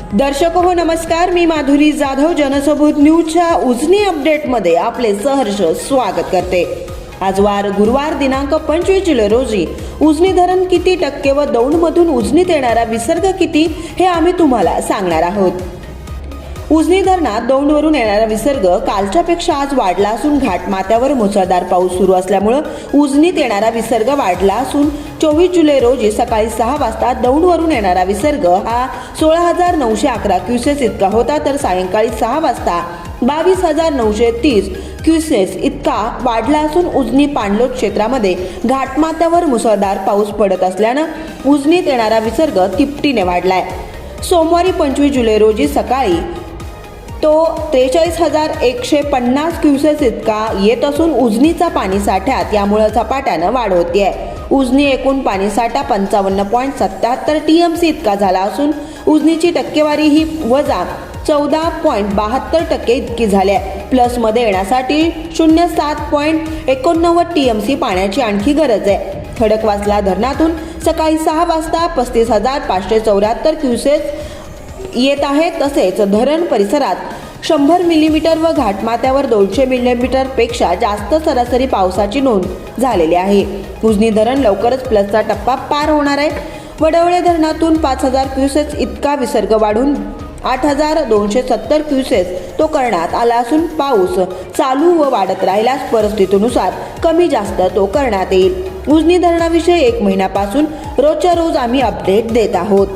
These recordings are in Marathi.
दर्शक हो नमस्कार, मी माधुरी जाधव जनसबूत न्यूजच्या उजनी अपडेटमध्ये आपले सहर्ष स्वागत करते। आज वार गुरुवार दिनांक 25 जुलै रोजी उजनी धरण किती टक्के व दौंडमधून उजनीत येणारा विसर्ग किती हे आम्ही तुम्हाला सांगणार आहोत। उजनी धरणात दौंडवरून येणारा विसर्ग कालच्यापेक्षा आज वाढला असून घाटमाथ्यावर मुसळधार पाऊस सुरू असल्यामुळे उजनीत येणारा विसर्ग वाढला असून 24 जुलै रोजी सकाळी 6 वाजता दौंडवरून येणारा विसर्ग हा 16,911 क्युसेस इतका होता, तर सायंकाळी 6 वाजता 22,930 क्युसेस इतका वाढला असून उजनी पाणलोट क्षेत्रामध्ये घाटमाथ्यावर मुसळधार पाऊस पडत असल्यानं उजनीत येणारा विसर्ग तिपटीने वाढलाय। सोमवारी 25 जुलै रोजी सकाळी तो 43,150 क्युसेस इतका येत असून उजनीचा पाणी साठ्यात यामुळे झपाट्यानं वाढ होतीये। उजनी एकूण पाणी साठा 55.77 टीएमसी इतका झाला असून उजनीची टक्केवारी ही वजा 14.72% इतकी झाली आहे। प्लस मध्ये येण्यासाठी 07.89 टीएमसी पाण्याची आणखी गरज आहे। खडकवासला धरणातून सकाळी 6 वाजता 35,574 क्युसेस येत आहे, तसेच धरण परिसरात 100 मिलीमीटर व घाटमाथ्यावर 200 मिलीमीटर पेक्षा जास्त सरासरी पावसाची नोंद झालेली आहे। उजनी धरण लवकरच प्लसचा टप्पा पार होणार आहे। वडवळे धरणातून 5,000 क्युसेस इतका विसर्ग वाढून 8,270 क्युसेस तो करण्यात आला असून पाऊस चालू व वाढत राहिल्यास परिस्थितीनुसार कमी जास्त तो करण्यात येईल। उजनी धरणाविषयी 1 महिन्यापासून रोजच्या रोज आम्ही अपडेट देत आहोत।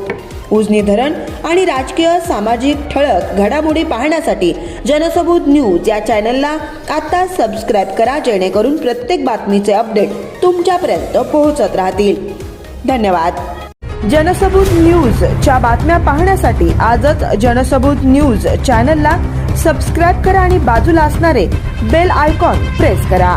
उजनी धरण आणि राजकीय सामाजिक ठळक घडामोडी पाहण्यासाठी जनसबूत न्यूज या चॅनलला आता सबस्क्राईब करा, जेणेकरून प्रत्येक बातमीचे अपडेट तुमच्यापर्यंत पोहोचत राहतील। धन्यवाद। जनसबूत न्यूजच्या बातम्या पाहण्यासाठी आजच जनसबूत न्यूज चॅनलला सबस्क्राईब करा आणि बाजूला असणारे बेल आयकॉन प्रेस करा।